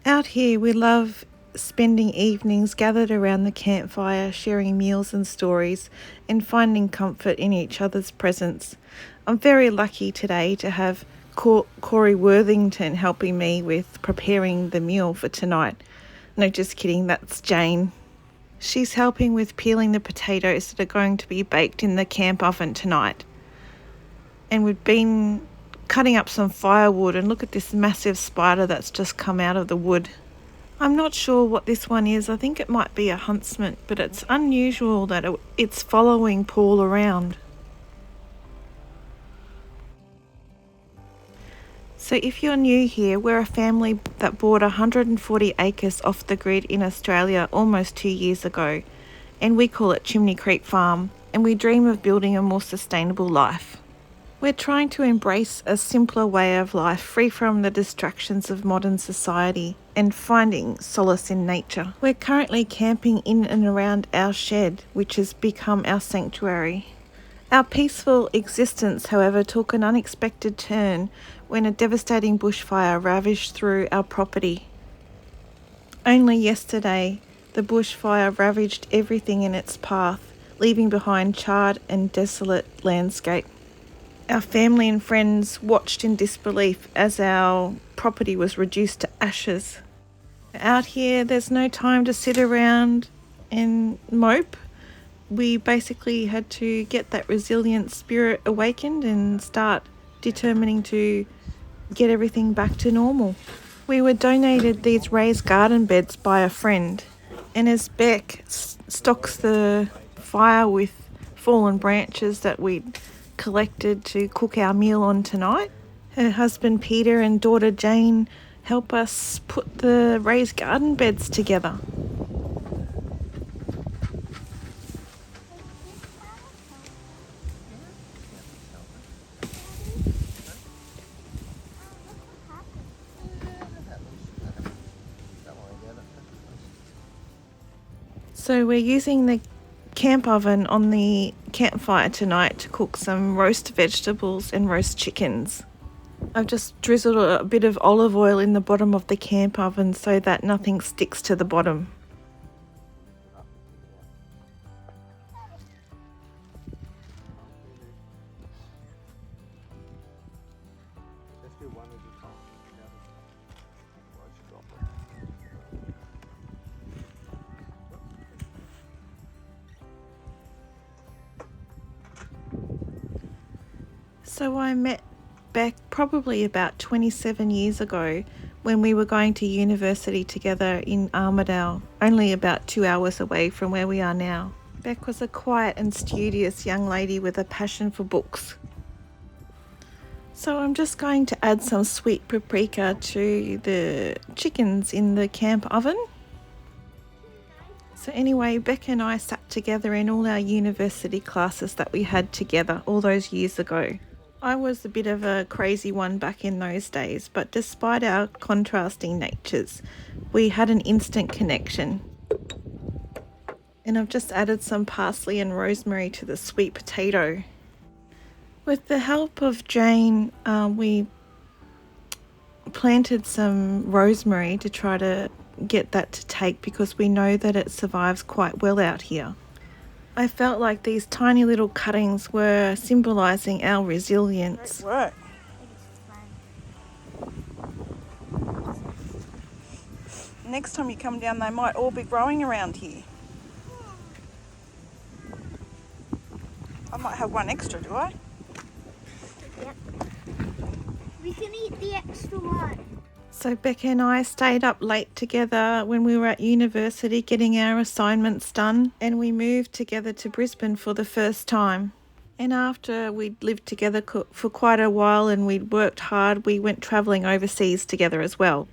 Out here, we love spending evenings gathered around the campfire, sharing meals and stories, and finding comfort in each other's presence. I'm very lucky today to have Corey Worthington helping me with preparing the meal for tonight. No, just kidding, that's Jane. She's helping with peeling the potatoes that are going to be baked in the camp oven tonight. And we've been cutting up some firewood, and look at this massive spider that's just come out of the wood. I'm not sure what this one is. I think it might be a huntsman, but it's unusual that it's following Paul around. So if you're new here, we're a family that bought 140 acres off the grid in Australia almost 2 years ago, and we call it Chimney Creek Farm, and we dream of building a more sustainable life. We're trying to embrace a simpler way of life, free from the distractions of modern society and finding solace in nature. We're currently camping in and around our shed, which has become our sanctuary. Our peaceful existence, however, took an unexpected turn when a devastating bushfire ravaged through our property. Only yesterday, the bushfire ravaged everything in its path, leaving behind charred and desolate landscape. Our family and friends watched in disbelief as our property was reduced to ashes. Out here, there's no time to sit around and mope. We basically had to get that resilient spirit awakened and start determining to get everything back to normal. We were donated these raised garden beds by a friend, and as Beck stocks the fire with fallen branches that we'd collected to cook our meal on tonight, her husband Peter and daughter Jane help us put the raised garden beds together. So we're using the camp oven on the campfire tonight to cook some roast vegetables and roast chickens. I've just drizzled a bit of olive oil in the bottom of the camp oven so that nothing sticks to the bottom. So I met Beck probably about 27 years ago when we were going to university together in Armidale, only about 2 hours away from where we are now. Beck was a quiet and studious young lady with a passion for books. So I'm just going to add some sweet paprika to the chickens in the camp oven. So anyway, Beck and I sat together in all our university classes that we had together all those years ago. I was a bit of a crazy one back in those days, but despite our contrasting natures, we had an instant connection. And I've just added some parsley and rosemary to the sweet potato. With the help of Jane, we planted some rosemary to try to get that to take because we know that it survives quite well out here. I felt like these tiny little cuttings were symbolising our resilience. Great work. Next time you come down, they might all be growing around here. I might have one extra, do I? Yep. We can eat the extra one. So Becca and I stayed up late together when we were at university getting our assignments done, and we moved together to Brisbane for the first time. And after we'd lived together for quite a while and we'd worked hard, we went travelling overseas together as well.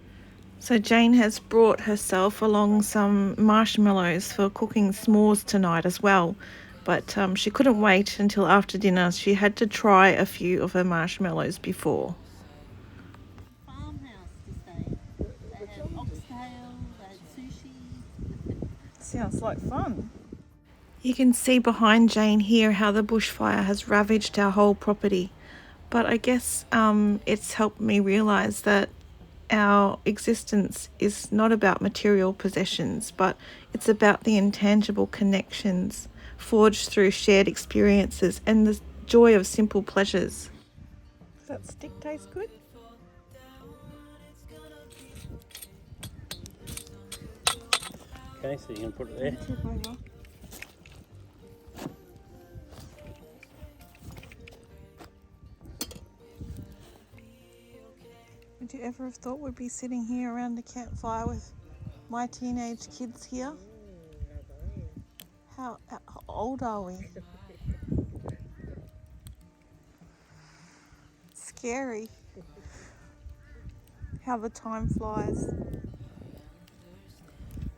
So Jane has brought herself along some marshmallows for cooking s'mores tonight as well. But she couldn't wait until after dinner. She had to try a few of her marshmallows before. Sounds like fun. You can see behind Jane here how the bushfire has ravaged our whole property. But I guess it's helped me realise that our existence is not about material possessions, but it's about the intangible connections forged through shared experiences and the joy of simple pleasures. Does that stick taste good? Okay, so you can put it there. Tip over. Would you ever have thought we'd be sitting here around the campfire with my teenage kids here? How old are we? It's scary how the time flies.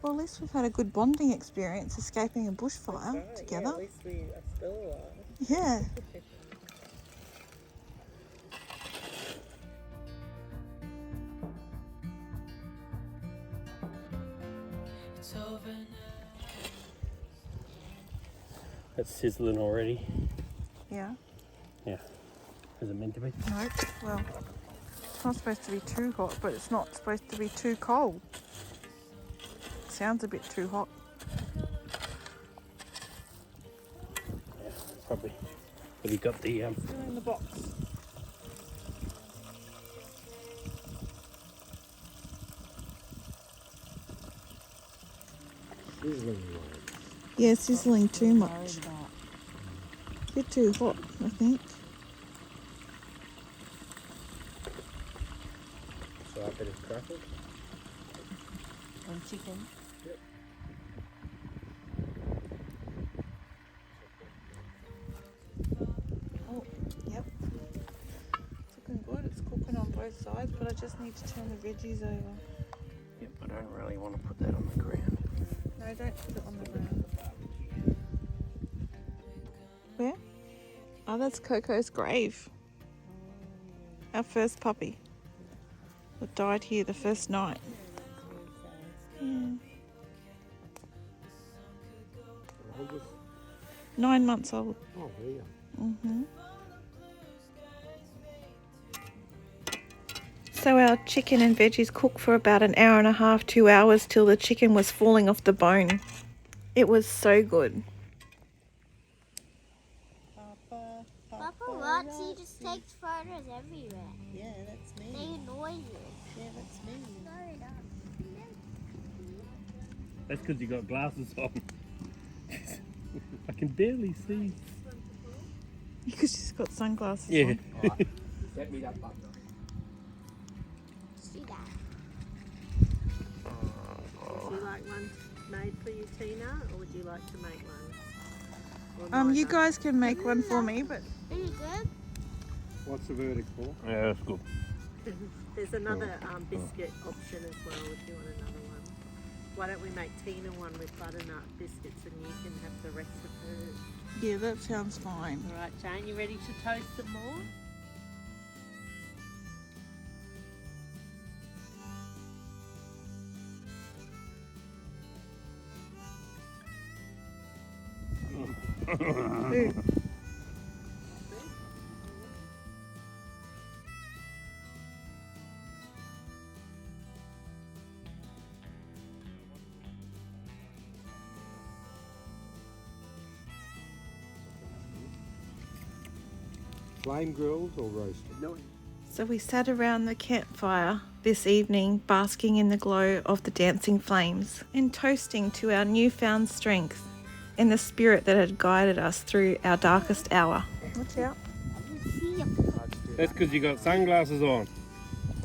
Well, at least we've had a good bonding experience escaping a bushfire together. Yeah, at least we are still alive. Yeah. It's sizzling already. Yeah. Yeah. Is it meant to be? No. Well, it's not supposed to be too hot, but it's not supposed to be too cold. Sounds a bit too hot. Yeah, probably. Have you got the Still in the box. sizzling Yeah, sizzling too much. A bit too hot, I think. So I bet it's crackled. And chicken. Yep. Oh, yep. It's looking good. It's cooking on both sides, but I just need to turn the veggies over. Yep, I don't really want to put that on the ground. No, don't put it on the ground. Where? Oh, that's Coco's grave. Our first puppy that died here the first night. Yeah. 9 months old. Oh, there you Mm-hmm. So our chicken and veggies cooked for about an hour and a half, 2 hours, till the chicken was falling off the bone. It was so good. Papa Rotsy just takes photos everywhere. Yeah, that's me. They annoy you. Yeah, that's me. No, they don't. That's because you got glasses on. I can barely see. Because she's got sunglasses Yeah. on. Get me that button. See that? Would you like one made for you, Tina, or would you like to make one? Or You neither? guys can make one for me, but Are you good? What's the verdict for? Yeah, that's good. There's another biscuit option as well if you want another one. Why don't we make Tina one with butternut biscuits and you can have the rest of hers? yeah, that sounds fine. All right, Jane, you ready to toast some more? Ooh. Flame grilled or roasted? No. So we sat around the campfire this evening, basking in the glow of the dancing flames and toasting to our newfound strength and the spirit that had guided us through our darkest hour. Watch out. I see it. That's because you got sunglasses on.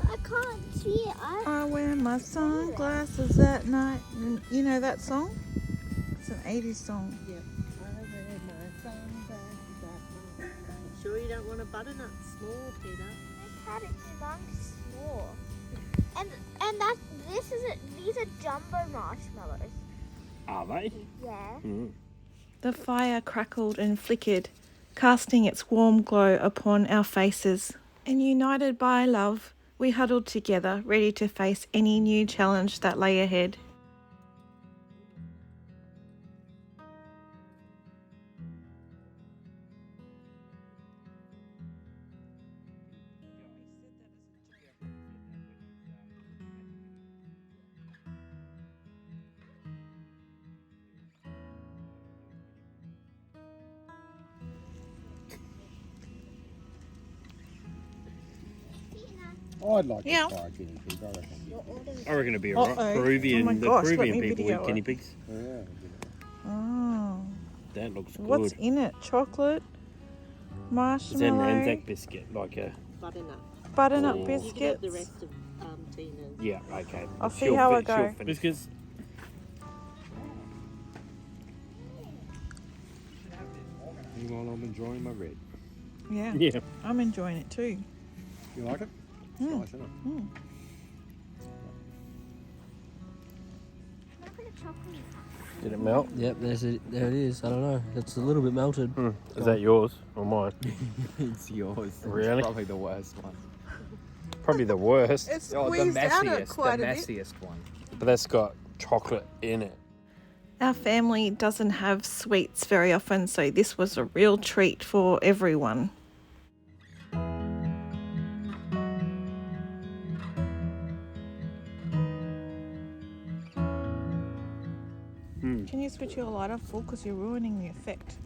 I can't see it. I wear my sunglasses at night. And you know that song? It's an 80s song. Yep. I wear my sunglasses at night. Sure you don't want a butternut small, Peter? I've had it amongst more. And that these are jumbo marshmallows. Are they? Yeah. The fire crackled and flickered, casting its warm glow upon our faces. And united by love, we huddled together, ready to face any new challenge that lay ahead. I'd like Yeah. to try a guinea pig, I reckon. I reckon it'd be alright. Uh-oh. Peruvian, Oh my the gosh, let Peruvian me people video eat guinea it. pigs. Yeah. Oh. That looks good. What's in it? Chocolate, Is that an marshmallow, Anzac biscuit? Like a Butternut. butternut Oh. You can have biscuits. the rest of Tina's. yeah, okay. I'll see how I go. Biscuits. Meanwhile, I'm enjoying my red. Yeah, Yeah. I'm enjoying it too. You like it? It's nice, isn't it? Look at the chocolate. Did it melt? Yep, there it is. I don't know. It's a little bit melted. Is that yours or mine? It's yours. Really? It's probably the worst one. Probably the worst. It's Oh, the squeezed out messiest. quite The a bit. messiest one. But that's got chocolate in it. Our family doesn't have sweets very often, so this was a real treat for everyone. Can you switch your light off full because you're ruining the effect?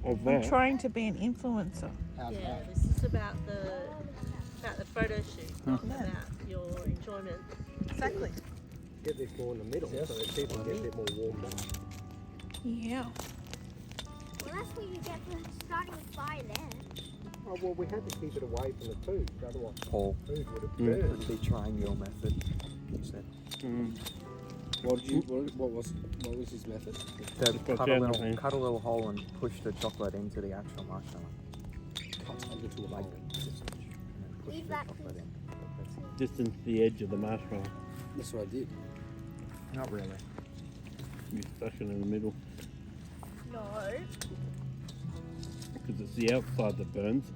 Of I'm that. trying to be an influencer. Yeah, this is about the photo shoot, not about your enjoyment. Exactly. Get this more in the middle so that people get a bit more warmed up. Yeah. Well, that's what you get for starting with fire there. Oh, well, we had to keep it away from the food, otherwise Paul, the food would have would burned. be trying your method. You said. What was his method? To put cut down a, the little, thing. cut a little hole and push the chocolate into the actual marshmallow. Cut a little Like hole. this. And then push Leave the that chocolate in. That's it. Just into the edge of the marshmallow. That's what I did. Not really. You stuck it in the middle. No. Because it's the outside that burns.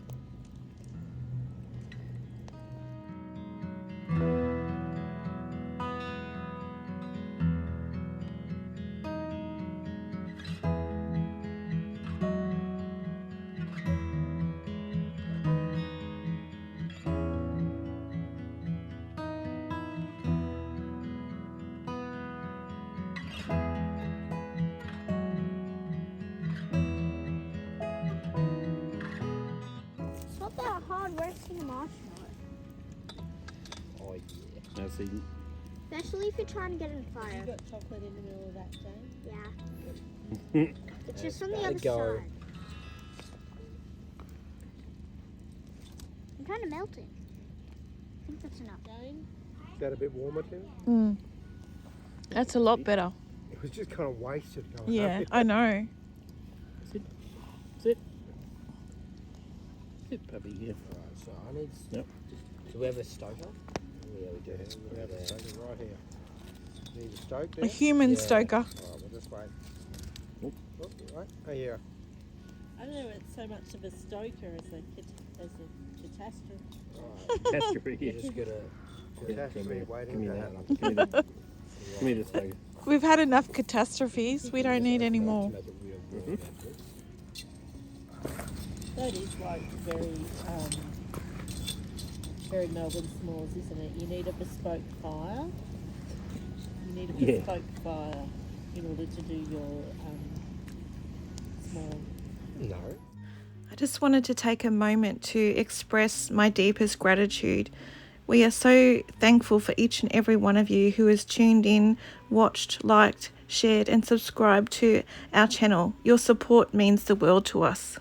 It's not that hard roasting a marshmallow. Oh, yeah. Now see, Especially if you're trying to get in fire. You got chocolate in the middle of that, Jane? Yeah. It's just on the other go. side. I'm trying to melt it. I think that's enough. Jane? Is that a bit warmer too? That's a lot better. It was just kind of wasted going Yeah, up. I know. sit. Sit, puppy, yeah. Right, so I need... Yep. Do we have a stoker? Yeah, we do. We have a stoker right here. Need a stoke there? A human Yeah. stoker. Alright, we'll just wait. Oop. Oh, right. Oh, yeah. I don't know it's so much of a stoker as a catastrophe. Catastrophe, yeah. Just get a catastrophe waiting Give me to that. happen. Give me that. Give me this thing. We've had enough catastrophes. We don't need any more. To make it real warm. That is like very Melbourne s'mores, isn't it? You need a bespoke fire. You need a Yeah. bespoke fire in order to do your s'more. No. I just wanted to take a moment to express my deepest gratitude. We are so thankful for each and every one of you who has tuned in, watched, liked, shared and subscribed to our channel. Your support means the world to us.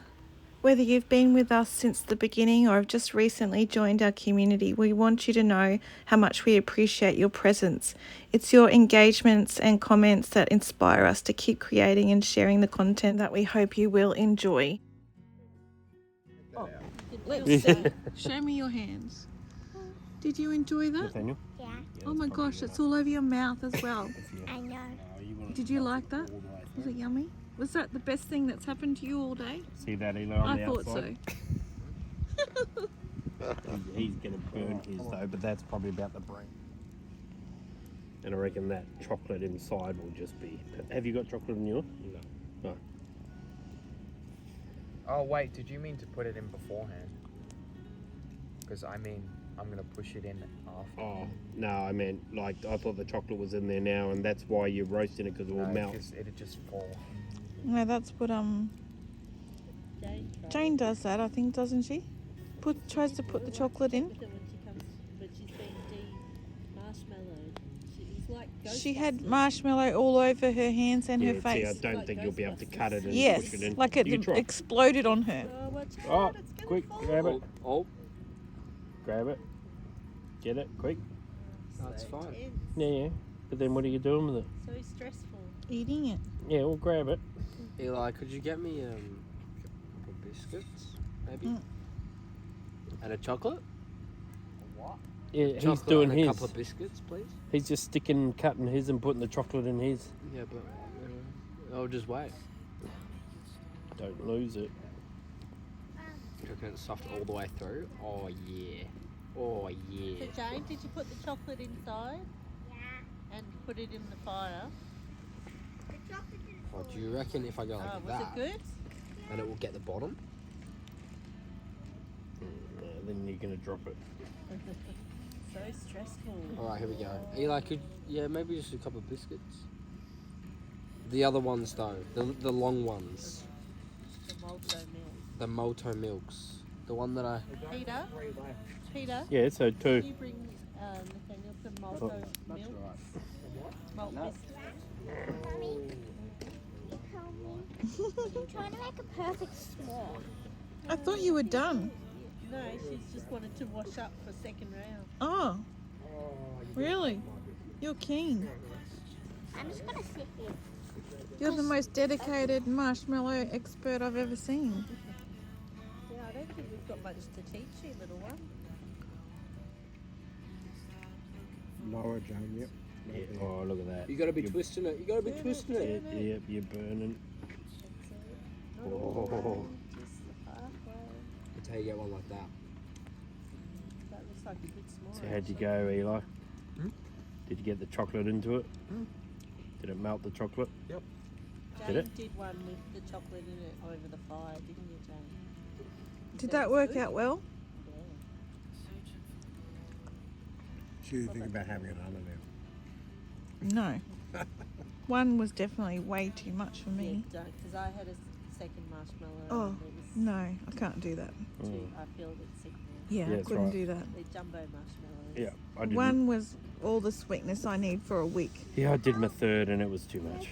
Whether you've been with us since the beginning or have just recently joined our community, we want you to know how much we appreciate your presence. It's your engagements and comments that inspire us to keep creating and sharing the content that we hope you will enjoy. Let's see. Show me your hands. Did you enjoy that? Nathaniel? Yeah, Oh my gosh, it's all over your mouth as well. I know. Did you like that? Was it yummy? Was that the best thing that's happened to you all day? See that, Eli, on I the thought outside? so. He's going to burn his though, but that's probably about the brain. And I reckon that chocolate inside will just be... Have you got chocolate in yours? No. Oh wait, did you mean to put it in beforehand? Because I mean, I'm gonna push it in after. Oh, no, I meant, like, I thought the chocolate was in there now, and that's why you're roasting it, because it will melt. because it'd just fall. No, that's what Jane, try Jane does that, I think, doesn't she? Tries to put the chocolate in. With her when she comes, but she's been marshmallowed. She's like She had Ghostbusters. marshmallow all over her hands and Yeah, her see, I face. don't Like think you'll be able to cut it and Yes, push it in. like You it try. exploded on her. Oh, watch Oh, out! It's gonna quick, fall. grab it. Oh, Grab it. Get it, quick. that's fine. Tense. Yeah. But then what are you doing with it? So stressful. Eating it. Yeah, we'll grab it. Eli, could you get me a couple biscuits, maybe? Mm. And a chocolate? Yeah, he's Chocolate doing and a his. couple of biscuits, please. He's just sticking, cutting his and putting the chocolate in his. Yeah, but I'll just wait. Don't lose it. You reckon it's soft all the way through? Oh yeah. Oh yeah. So Jane, did you put the chocolate inside Yeah. and put it in the fire? The chocolate is Oh, do you reckon if I go like Was that, it good? then it will get the bottom? Yeah, then you're gonna drop it. So stressful. All right, here we go. Eli, maybe just a couple of biscuits. The other ones though, the long ones, The malto milk. the Malto milks, the one that I. Peter, Yeah, so can two. you bring Nathaniel some malto milk? Malt biscuits. Mommy, you tell me. I'm trying to make a perfect s'more. I thought you were done. No, she's just wanted to wash up for second round. Oh, really? You're keen. I'm just gonna sit here. You're the most dedicated marshmallow expert I've ever seen. Yeah, I don't think we've got much to teach you, little one. Lower, Jane, yep. Yeah. Oh, look at that. You gotta be twisting it. You gotta be twisting it. Yeah, you're burning. Oh. Just halfway. That's how you get one like that. That looks like a good s'more. So how'd you go, Eli? Hmm? Did you get the chocolate into it? Did it melt the chocolate? Yep. Jane Did it? did one with the chocolate in it over the fire, didn't you, Jane? Did that work out well? So you think about having it under there. No. One was definitely way too much for me. Yeah, don't, because I had a second marshmallow. Oh, and it was no, I can't do that. too, I feel a bit sick now. Yeah, Yeah, I that's couldn't right. do that. They're jumbo marshmallows. Yeah, I did. One was all the sweetness I need for a week. Yeah, I did my third and it was too much.